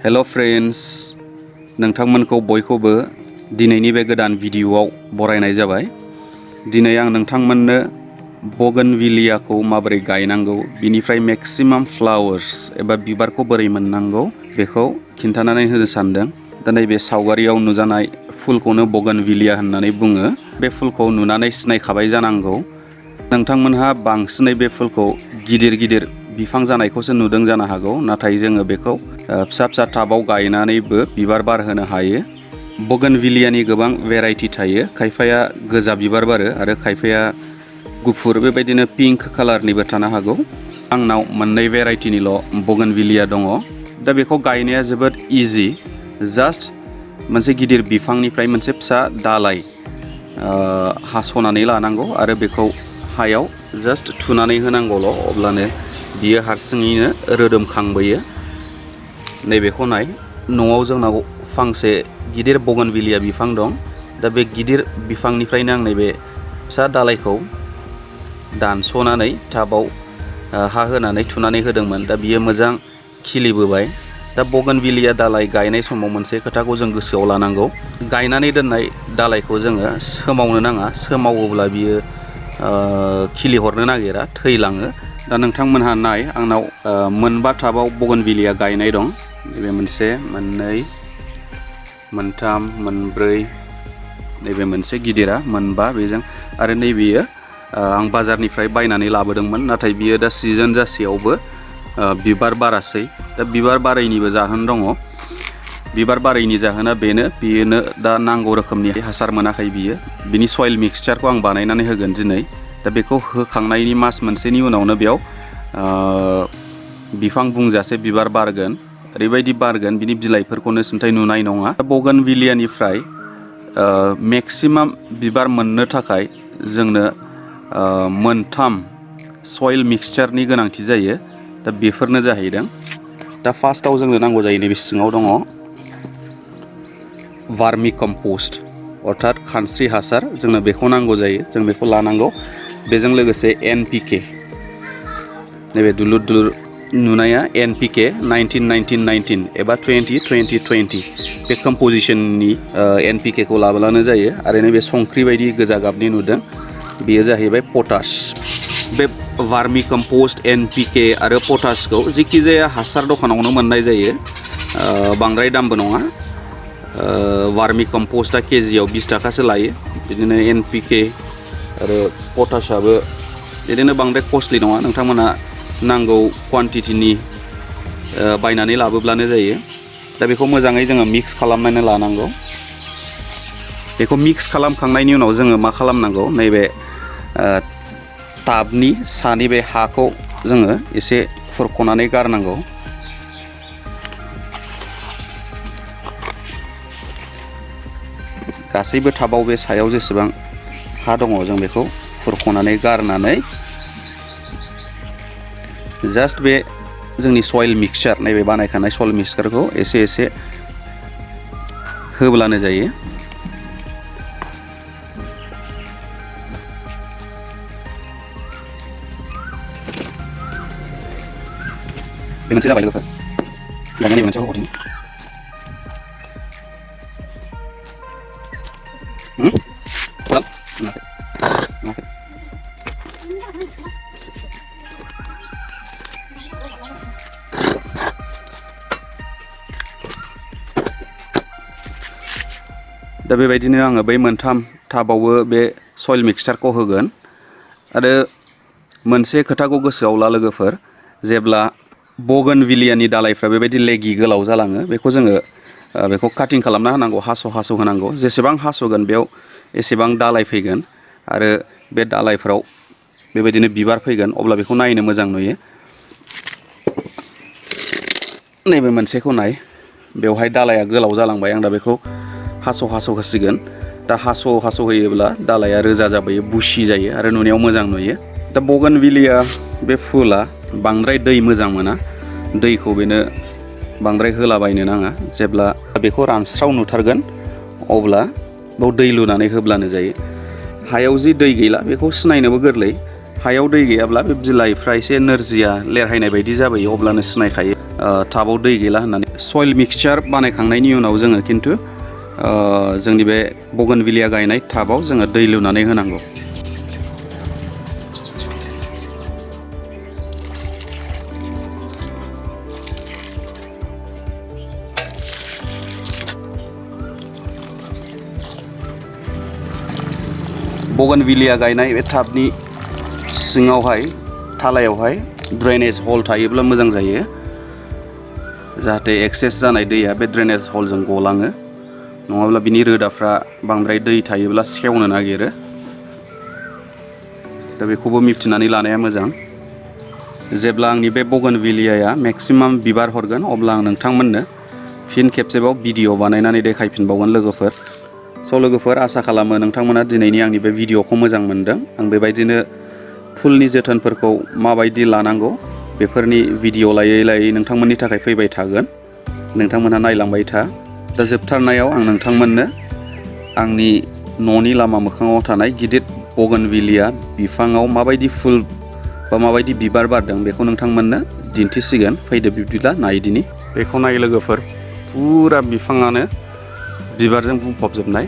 हेल' friends, नोंथांमोनखौ बयखौबो दिनैनि बे गोदान भिडिय'आव बरायनाय जाबाय। दिनै आं नोंथांमोननो बोगनविलियाखौ माबोरै गायनांगौ, बिनिफ्राय मेक्सिमाम फ्लावार्स एबा बिबारखौ बोरै मोननांगौ बेखौ खिन्थानानै होनो सानदों। दा नैबे सावगारियाव नुजानाय फुलखौनो बोगनविलिया होननानै बुङो। बे फुलखौ नुनानै सिनायखाबाय जानांगौ। नोंथांमोनहा बांसिनै बे फुलखौ गिदिर गिदिर बिफां जानायखौसो नुदों जानो हागौ, नाथाय जोङो बेखौ फिसा फिसा टाबाव गायनानैबो बिबार बारहोनो हायो। बोगनविलियानि गोबां भेराइटि थायो। खायफाया गोजा बिबार बारो आरो खायफाया गुफुर, बेबायदिनो पिंक कालारनिबो थानो हागौ। आंनाव मोननै भेराइटिनिल' बोगनविलिया दङ। दा बेखौ गायनाया जोबोद इजि। जास्ट मोनसे गिदिर बिफांनिफ्राय मोनसे फिसा दालाय हास'नानै लानांगौ आरो बेखौ हायाव जास्ट थुनानै होनांगौल', अब्लानो बियो हारसिङैनो रोदोमखांबोयो। नैबेखौ नाय, न'आव जोंनाव फांसे गिदिर बोगनविलिया बिफां दं। दा बे गिदिर बिफांनिफ्रायनो आं नैबे फिसा दालायखौ दानस'नानै टाबाव हा होनानै थुनानै होदोंमोन। दा बियो मोजां खिलिबोबाय। दा बोगनविलिया दालाय गायनाय समाव मोनसे खोथाखौ जों गोसोआव लानांगौ। गायनानै दोननाय दालायखौ जोङो सोमावनो नाङा। सोमावोब्ला बियो खिलिहरनो नागिरा, थैलाङो। दा नोंथांमोनहा नाय, आंनाव मोनबा टाबाव बोगनविलिया गायनाय दं। नैबे मोनसे, मोननै, मोनथाम, मोनब्रै, नैबे मोनसे गिदिरा मोनबा बेजों, आरो नैबेयो आं बाजारनिफ्राय बायनानै लाबोदोंमोन, नाथाय बियो दा सिजोन जासेयावबो बिबार बारासै। दा बिबार बारैनिबो जाहोन दङ। बिबार बारैनि जाहोना बेनो दा नांगौ रोखोमनि हासार मोनाखै बियो। बिनि सयल मिक्सचारखौ आं बानायनानै होगोन दिनै। दा बेखौ होखांनायनि मास मोनसेनि उनावनो बेयाव बिफां बुंजासे बिबार बारगोन। ओरैबायदि बारगोन, बिनि बिलाइफोरखौनो सिन्थाय नुनाय नङा। बोगनविलियानिफ्राय मेक्सिमाम बिबार मोननो थाखाय जोंनो मोनथाम सयल मिक्सचारनि गोनांथि जायो। दा बेफोरनो जाहैदों, दा फार्स्टआव जोंनो नांगौ जायो, नैबे सिङाव दङ भार्मि कम्पस्ट, अर्थात खानस्रि हासार। जोंनो बेखौ नांगौ जायो, जों बेखौ लानांगौ। बेजों लोगोसे NPK, नैबे दुलुर दुलुर नुनाया NPK 19-19-19 एबा 20-20-20, बे कम्प'जिशननि NPK खौ लाब्लानो जायो। आरो नैबे संख्रि बायदि गोजा गाबनि नुदों, बेयो जाहैबाय पटाश। बे भार्मि कम्पस्ट, NPK आरो पटाशखौ जिखि जाया हासार दखानावनो मोननाय जायो। बांद्राय दामबो नङा। भार्मि कम्पस्टआ केजियाव 20 थाखासो लायो। बिदिनो NPK आरो पटाशआबो बिदिनो बांद्राय कस्टलि नङा। नोंथांमोना नांगौ क्वान्टिटिनि बायनानै लाबोब्लानो जायो। दा बेखौ मोजाङै जोङो मिक्स खालामनानै लानांगौ। बेखौ मिक्स खालामखांनायनि उनाव जोङो मा खालामनांगौ, नैबे टाबनि सानि बे हाखौ जोङो एसे खुरख'नानै गारनांगौ। गासैबो टाबाव बे सायाव जेसेबां हा दङ, जों बेखौ खुरख'नानै गारनानै जास्ट बे जोंनि सयल मिक्सचार, नैबे बानायखानाय सयल मिक्सचारखौ एसे एसे होब्लानो जायो। बे मोनसे जाबाय लोगोफोर। गायनानै मोनसे होबावदिनि। दा बेबायदिनो आङो बै मोनथाम टाबावबो बे सयल मिक्सचारखौ होगोन। आरो मोनसे खोथाखौ गोसोआव ला लोगोफोर, जेब्ला बोगनविलियानि दालायफ्रा बेबायदि लेगि गोलाव जालाङो, बेखौ जोङो बेखौ काटिं खालामना होनांगौ, हास' होनांगौ। जेसेबां हास'गोन बेयाव एसेबां दालाय फैगोन आरो बे दालायफ्राव बेबायदिनो बिबार फैगोन, अब्ला बेखौ नायनो मोजां नुयो। नैबे मोनसेखौ नाय, बेवहाय दालाया गोलाव जालांबाय। आं दा बेखौ हास' होसिगोन। दा हास' होयोब्ला दालाया रोजा जाबोयो, बुसि जायो आरो नुनायाव मोजां नुयो। दा बोगनविलिया बे फुला बांद्राय दै मोजां मोना। दैखौ बेनो बांद्राय होलाबायनो नाङा। जेब्ला बेखौ रानस्राव नुथारगोन, अब्ला बेयाव दै लुनानै होब्लानो जायो। हायाव जि दै गैला, बेखौ सिनायनोबो गोरलै। हायाव दै गैयाब्ला बे बिलाइफ्रा एसे नोरजिया, लेरहायनाय बायदि जाबोयो, अब्लानो सिनायखायो टाबाव दै गैला होननानै सयल मिक्सचार बानायखांनायनि उनाव जोङो खिन्थु जोंनि बे बगनभिलिया गायनाय टाबाव जोङो दै लुनानै होनांगौ। बगनभिलिया गायनाय बे टाबनि सिङावहाय थालायावहाय ड्रेनेज हल थायोब्ला मोजां जायो, जाहाथे एक्सेस जानाय दैया बे ड्रेनेज हलजों गलाङो, नङाब्ला बिनि रोदाफ्रा बांद्राय दै थायोब्ला सेवनो नागिरो। दा बेखौबो मिथिनानै लानाया मोजां। जेब्ला आंनि बे बगनभिलियाया मेक्सिमाम बिबार हरगोन अब्ला आं नोंथांमोननो फिन खेबसेबाव भिडिअ बानायनानै देखायफिनबावगोन लोगोफोर। स' लोगोफोर, आसा खालामो नोंथांमोना दिनैनि आंनि बे भिडिअखौ मोजां मोनदों। आं बेबायदिनो फुलनि जोथोनफोरखौ माबायदि लानांगौ बेफोरनि भिडिअ लायै लायै नोंथांमोननि थाखाय फैबाय थागोन। नोंथांमोनहा नायलांबाय था। दा जोबथारनायाव आं नोंथांमोननो आंनि न'नि लामा मोखाङाव थानाय गिदिर बगनभिलिया बिफाङाव माबायदि फुल बा माबायदि बिबार बारदों बेखौ नोंथांमोननो दिन्थिसिगोन। फैदो बिब्दिब्ला नायदिनि। बेखौ नाय लोगोफोर, फुरा बिफाङानो बिबारजों बुंफबजोबनाय।